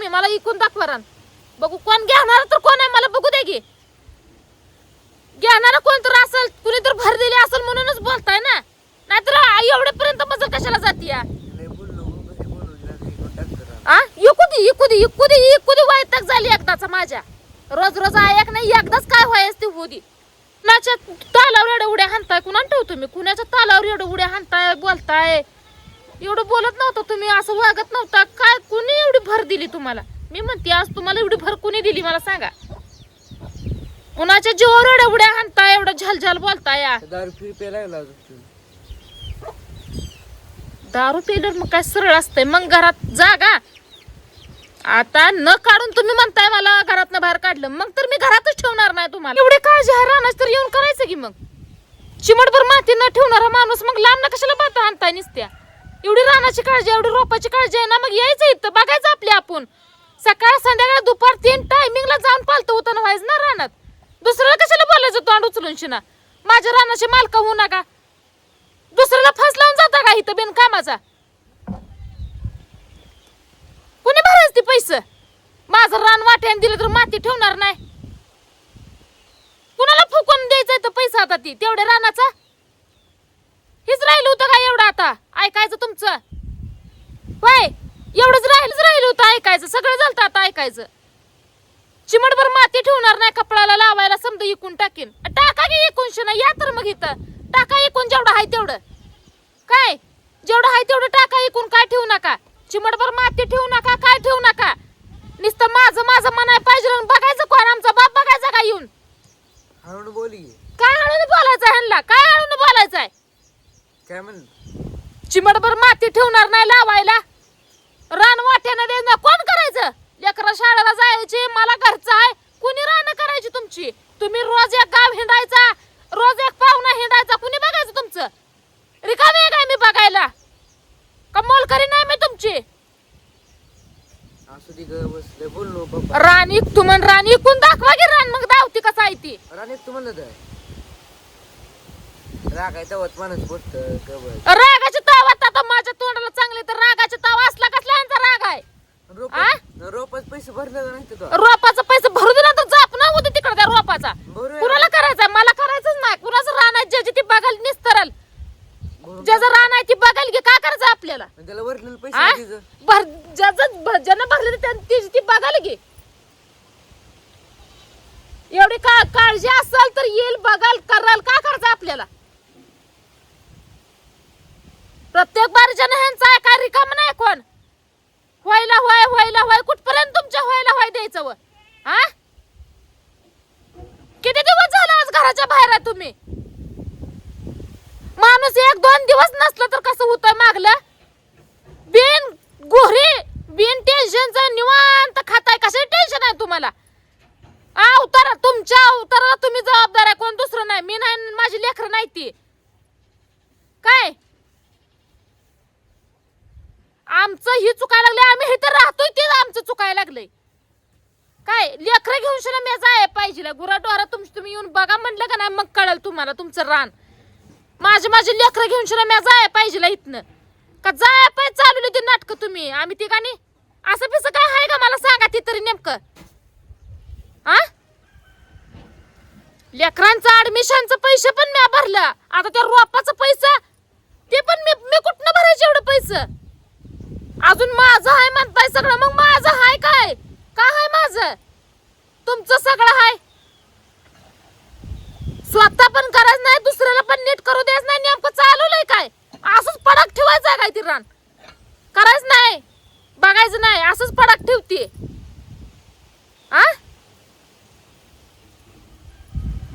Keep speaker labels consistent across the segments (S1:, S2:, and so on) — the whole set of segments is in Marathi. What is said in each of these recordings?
S1: तुम्ही मला इकून दाखवा रान. बघू कोण घेणार तर कोण आहे मला बघू दे की. घेणार कोण तर असेल कुणी तर भर दिली असेल म्हणूनच बोलताय ना. नाहीतर एवढ्यापर्यंत मजल कशाला जाती या. इकुदी वैताग झाली एकदाचा माझ्या. रोज रोज ऐक नाही एकदाच काय व्हायच ते होती. कुणाच्या तालावर एवढ्या उड्या हाणताय कुणा ठेवतो तुम्ही. कुणाच्या तालावर एवढ्या उड्या हाणताय बोलताय. एवढं बोलत नव्हतं तुम्ही असं वागत नव्हता काय. कुणी एवढी भर दिली तुम्हाला. मी म्हणते आज तुम्हाला एवढी भर कुणी दिली मला सांगा. कुणाच्या जीवावर एवढ्या उड्या हाणताय एवढं झलझल बोलताय. दारू पिल्यावर मग काय सरळ असतंय. मग घरात जागा आता न काढून तुम्ही म्हणताय मला घरातनं बाहेर काढलं मग तर मी घरातच ठेवणार नाही तुम्हाला. एवढे काळजी आहे राहणार तर येऊन करायचं की मग. चिमटभर माती न ठेवणारा माणूस मग लांब ना कशाला बाता आणताय निसत्या. एवढी रानाची काळजी एवढी रोपाची काळजी आहे ना मग यायचं इथं बघायचं आपली आपण. सकाळ संध्याकाळ दुपार 3 टायमिंगला जाऊन पालतं उतन व्हायचं ना रानात. दुसऱ्याला कशाला बोलायचं तोंड उचलून शिना. माझ्या रानाचे मालक होऊ नका. दुसऱ्याला फास लावून जाता का इथं बिनकामाचा. कुणी भरायचं ते पैसे. माझं रान वाट्याने दिलं तर माती ठेवणार नाही. कुणाला फुकून द्यायचं तर पैसा आता ती तेवढ्या रानाचा. हेच राहिलं होतं का एवढं आता ऐकायचं तुमचं. होय एवढंच राहिलं होतं ऐकायचं. सगळं झालं आता ऐकायचं. चिमटभर माती ठेवणार नाही कपडाला लावायला समजा इकून टाकीन. टाका की इकून शिना या तर मग इथं टाका इकून जेवढं आहे तेवढं. काय जेवढं आहे तेवढं टाका इकून काय ठेवू नका. चिमटभर माती ठेवू नका काय ठेवू नका. नुसतं माझं म्हणाय पाहिजे बघायचं कोण आमचा बाप बघायचा का येऊन.
S2: हळून बोली
S1: काय हळून बोलायचं ह्यांना काय हळून बोलायचंय.
S2: काय म्हण
S1: चिमटभर माती ठेवणार नाही लावायला. रान वाट्यानं द्यायचं कोण करायचं. लेकरं शाळेला जायची मला घरचं आहे. कुणी रान करायची तुमची. तुम्ही रोज एक गाव हिंडायचा रोज एक पाहुणा हिंडायचा. कुणी बघायचं तुमचं. रिकामी आहे काय मी बघायला का मोलकरी नाही मी तुमची.
S2: असू दे ग बसले बोललो बाबा.
S1: राणी तुमन राणी इकून दाखवा की रान मग दावती कसं आहे ती.
S2: राणी तू म्हणलं रागायचा वत माणूस बोलत
S1: रागाची तावात आता माझ्या तोंडाला चांगले तर रागाची ताव असला कसला यांचा राग आहे.
S2: रोपाच पैसे भरले नाही तर
S1: रोपाचा पैसे भरू दिला तर जाप ना होते तिकडे त्या रोपाचा. कुणाला करायचा मला करायचंच नाही. कुणाचं रान आहे ज्याची ती बघायला निस्तरल. ज्याचं रान आहे ती बघायला की काय करायचं आपल्याला.
S2: त्याला वरलेलं पैसे
S1: ज्यानं भरले त्याची ती बघायला की. एवढी काळजी असेल तर येईल बघाल कराल काय करायचं आपल्याला. प्रत्येक बारीच्या ह्यांचा आहे काय रिकाम नाही कोण. व्हायला होय कुठपर्यंत तुमच्या व्हायला द्यायचं व. किती दिवस झाला आज घराच्या बाहेर आहे तुम्ही. माणूस 1-2 दिवस नसलं तर कसं होतं मागलं. बिन गोहरी बिन टेन्शनचं निवांत खाताय. कशाचं टेन्शन आहे तुम्हाला. अवतार तुमच्या अवताराला तुम्ही जबाबदार आहे कोण दुसरं नाही. मी नाही माझी लेकरं नाही ती. काय आमचं ही चुकायला लागले. आम्ही इथं राहतोय ते आमचं चुकायला लागलंय. काय लेकरं घेऊन शिना मी जाय पाहिजे. गुराढोरा तुम्ही येऊन बघा म्हणलं का नाही मग कळलं तुम्हाला तुमचं रान. माझी लेकरं घेऊन शिना मी जाय पाहिजे इथनं का जाय पाहिजे. चालवली ती नाटकं तुम्ही आम्ही ती गाणी असं पिसं काय आहे का मला सांगा ती तरी नेमकं. लेकरांचं ऍडमिशनचं पैसे पण मी भरलं. आता त्या रोपाचं पैसा ते पण मी कुठनं भरायचे एवढं पैसे. अजून माझं आहे म्हणताय सगळं. मग माझं हाय काय आहे माझं. तुमचं सगळं हाय. स्वतः पण करायचं नाही दुसऱ्याला पण नीट करू द्यायचं नाही. नेमकं चालवलंय काय असंच पडक ठेवायचं काय ती रान. करायचं नाही बघायचं नाही असंच पडक ठेवते.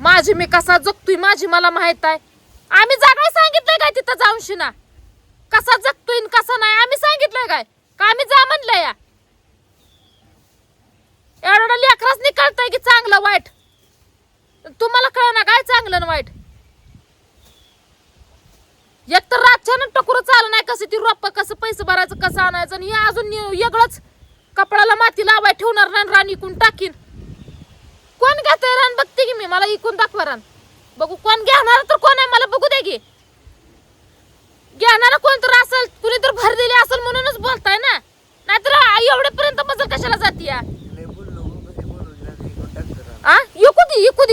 S1: माझी मी कसा जगतोय माझी मला माहित आहे. आम्ही जागाय सांगितलंय काय तिथं जाऊन शिना कसा जगतोय कसा नाही आम्ही सांगितलंय काय का आम्ही जा म्हणलंय. या एवढं लेकराच कळतंय की चांगलं वाईट. तुम्हाला कळ ना काय चांगलं ना वाईट. एक तर रातच्यानं टकुरं चालू नाही कसं ती रोप कसं पैसे भरायचं कसं आणायचं. आणि हे अजून वेगळंच कपडाला माती लावाय ठेवणार नाही रान इकून टाकीन. कोण घेतोय रान बघते की मी. मला इकून दाखवा रान बघू कोण घेणार तर कोण आहे मला बघू दे की. घेणार कोण तर असेल कुणी तर भर दिली असेल म्हणूनच बोलताय ना. नाहीतर एवढ्यापर्यंत मजल कशाला जाते.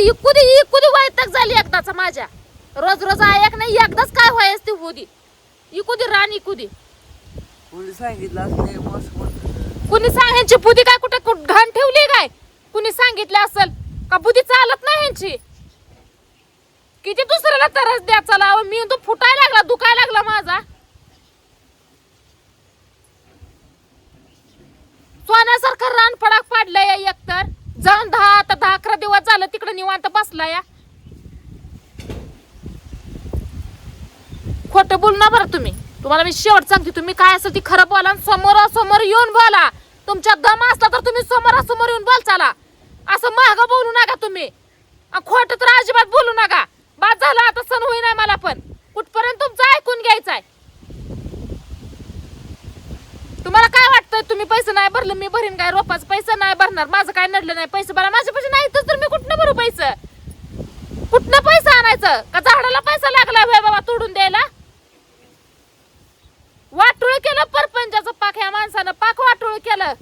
S1: इकुदी वैताग झाली एकदाचा माझ्या. रोज रोज ऐक नाही एकदाच काय व्हायच ती होदी इकुदी रान इकुदी.
S2: कोणी सांगितलं असं मस्त म्हणत
S1: कुणी सांगायची बुद्धी काय कुठं घाण ठेवली काय? कुणी सांगितलं असेल का बुद्धी चालत नाही ह्यांची? किती दुसऱ्याला तरच द्या चला मी तो फुटायला लागला दुखायला लागला माझा. सोन्यासारखं रान पडाक पाडलंय एकतर जाऊन 10-11 दिवस झालं तिकडे निवांत बसला या. खोटं बोल ना बरं तुम्ही. तुम्हाला मी शेवट सांगते तुम्ही काय असेल ती खरं बोला आणि समोरासमोर येऊन बोला. तुमच्या दम असला तर तुम्ही समोरासमोर येऊन बोलचाला. असं मागं बोलू नका तुम्ही. खोटं तर अजिबात बोलू नका. बाद झाला आता सण होई नाही मला पण. कुठपर्यंत तुमचं ऐकून घ्यायचंय. तुम्हाला काय वाटतंय तुम्ही पैसे नाही भरले मी भरीन काय? रोपाच पैसे नाही भरणार माझं काय नडलं नाही. पैसे भरा माझे पैसे नाही तर मी कुठनं भरू पैसे? कुठनं पैसा आणायचं का झाडाला पैसा लागला होय बाबा तोडून द्यायला? वाटोळ केलं परपंचाचं पाक ह्या माणसानं पाक वाटोळ केलं.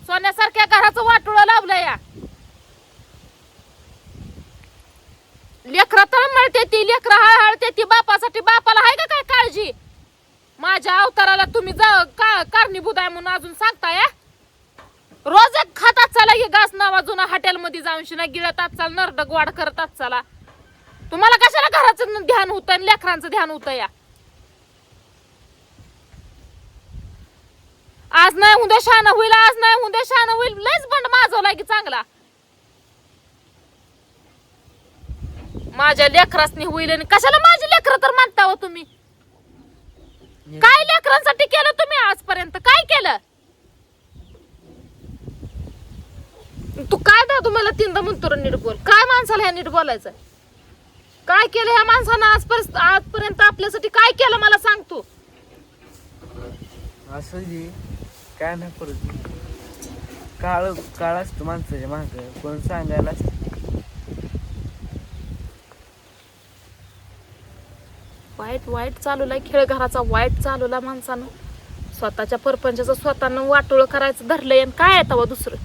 S1: सोन्यासारख्या घराचं वाटोळ लावलं या. लेकरं तळमळते ती लेकरं हळहळते ती बापासाठी. बापाला आहे का काय काळजी? माझ्या अवताराला तुम्ही कारणीभूत आहे म्हणून अजून सांगताय. रोज एक खातात चला हे घास नावा जुना हॉटेल मध्ये जाऊन शिना गिळतात चाल नरडक वाढ करतात चला. तुम्हाला कशाला घराचं ध्यान होतं आणि लेकरांचं ध्यान होतं या? आज नाही उद्या शान होईल आज नाही उद्या शान होईल. लयच बंड माजवला की चांगला. माझ्या लेकरासनी होईल आणि कशाला माझी लेकरं तर म्हणता हो तुम्ही? काय लेकरांसाठी केलं तुम्ही आजपर्यंत? काय केलं तू? काय दा तुम्हाला तीनदा म्हणतो नीट बोल. काय माणसाला ह्या नीट बोलायचं? काय केलं ह्या माणसानं आजपर्यंत आपल्यासाठी काय केलं मला सांग तू.
S2: असं जी काय नाही परत काळ असतो माणसाच्या माग कोण सांगायला असतं.
S1: वाईट चालूला खेळ घराचा वाईट चालूला माणसानं स्वतःच्या परपंचाचं स्वतःनं वाटोळ करायचं धरलंय आणि काय येतं दुसरं.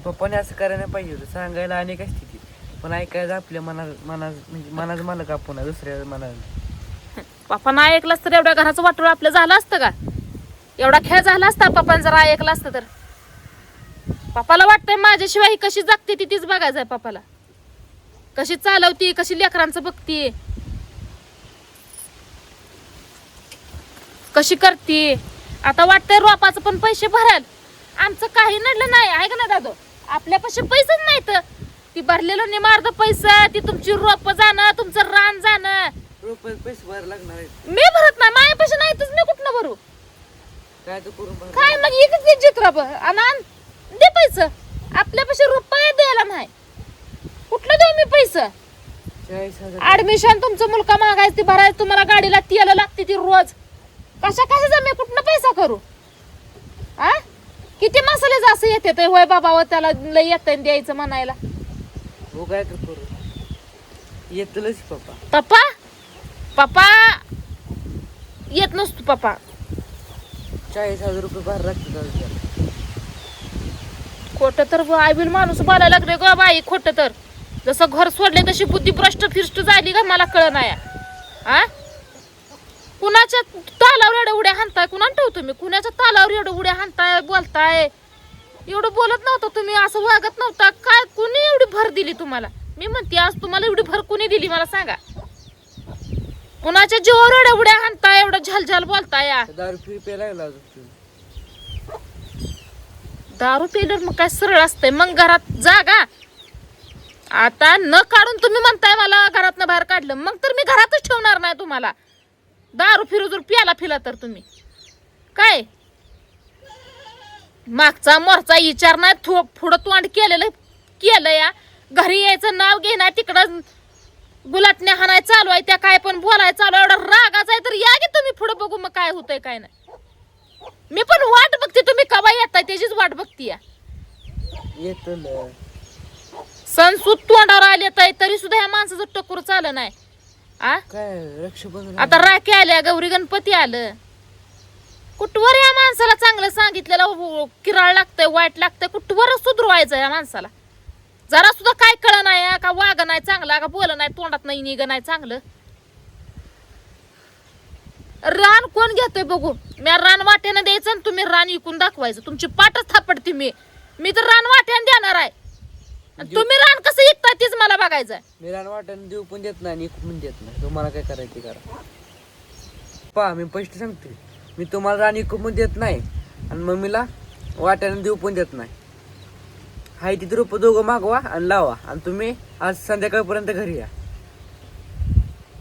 S2: पप्पाने असं करायला पाहिजे होतं सांगायला अनेक असते ती पण ऐकायचं आपल्या मनाचं मला का पुन्हा दुसऱ्या मनाला.
S1: पप्पानं ऐकलं तर एवढ्या घराचं वाटोळ आपलं झालं असतं का? एवढा खेळ झाला असता पप्पानं जर ऐकलं असतं तर. पप्पाला वाटतंय माझ्याशिवाय ही कशी जगते ती तीच बघायचंय पप्पाला. कशी चालवती कशी लेकरांचं बघती कशी करती. आता वाटतंय रोपाचं पण पैसे भराल. आमचं काही नडलं नाही आहे का ना दादो? आपल्यापाशी पैसेच नाहीत. ती भरलेलं निमार्द पैसा ती तुमची रोप जाणं तुमचं रान जाणं.
S2: रोपाचे पैसे भरायला लागणार आहेत.
S1: मी भरत नाही माझ्या पैसे नाहीतच मी कुठनं भरू?
S2: काय तर करून भर.
S1: काय मग एकच चित्र दे पैसे. आपल्यापाशी रुपये द्यायला नाही. कुठलं देऊ मी पैसे?
S2: 40,000
S1: ऍडमिशन तुमचं मुलगा मागायचं ती भरायचं तुम्हाला गाडीला तेल लागते ती रोज. कशाचा मी कुठनं पैसा करू? आ किती मसाले जास्त येते ते होय बाबा व त्याला लय येत द्यायचं म्हणायला.
S2: हो काय तर करू येतलच
S1: पप्पा येत नसतो पप्पा.
S2: 40,000 रुपये भर लागते.
S1: खोटं तर आयबिल माणूस बोलायला लागले ग बाई. खोटं तर जसं घर सोडले तशी बुद्धी भ्रष्ट फिष्ट झाली का मला कळ नाही. आ कुणाच्या तालावर एवढ्या उड्या हाणताय? कुणाला ठेवतो तुम्ही? कुणाच्या तालावर एवढं उड्या हाणताय बोलताय? एवढं बोलत नव्हतं तुम्ही असं वागत नव्हता काय? कुणी एवढी भर दिली तुम्हाला? मी म्हणते आज तुम्हाला एवढी भर कुणी दिली मला सांगा. कुणाच्या जीवावर एवढ्या उड्या हाणताय एवढं झलझल बोलताय?
S2: दारू फिर प्यायला
S1: दारू पेल्यावर मग काय सरळ असतंय मग घरात जागा. आता न काढून तुम्ही म्हणताय मला घरातनं बाहेर काढलं मग तर मी घरातच ठेवणार नाही तुम्हाला. दारू फिरू जर प्याला फिला तर तुम्ही काय मागचा मोरचा विचार नाही पुढं तोंड केलं या. घरी यायचं नाव घे नाही तिकडं गुलाटण्या हाणाय चालू आहे त्या काय पण बोलाय चालू एवढा रागाचा आहे तर या की तुम्ही पुढं बघू मग काय होतंय काय नाही. मी पण वाट बघते तुम्ही कवा येताय त्याचीच वाट बघती या. सण सुद तोंडावर आले तरी सुद्धा ह्या माणसाचं टकोर चाललं नाही. आ
S2: काय रक्षाबंधन
S1: आता राखी आल्या गौरी गणपती आलं. कुठवर या माणसाला चांगलं सांगितलेलं किराळ लागतंय वाईट लागतंय कुठवर सुधरवायचं या माणसाला? जरा सुद्धा काय कळ नाही का, वाग नाही चांगला का, बोल नाही, तोंडात नाही निघ नाही चांगलं. रान कोण घेतोय बघू. मी रान वाट्यानं द्यायचं आणि तुम्ही रान इकून दाखवायचं. तुमची पाठच थापडते मी तर रान वाट्यानं देणार आहे. आणि तुम्ही रान कसं विकताय तेच मला बघायचंय.
S2: मी रान वाटण देऊ पण देत नाही आणि इकू पण देत नाही. तुम्हाला काय करायचं करा. पहा मी स्पष्ट सांगते, मी तुम्हाला रान इकू पण देत नाही आणि मम्मीला वाट्यानं देऊ पण देत नाही. हाय तिथे रोपं दोघं मागवा आणि लावा आणि तुम्ही आज संध्याकाळपर्यंत घरी या.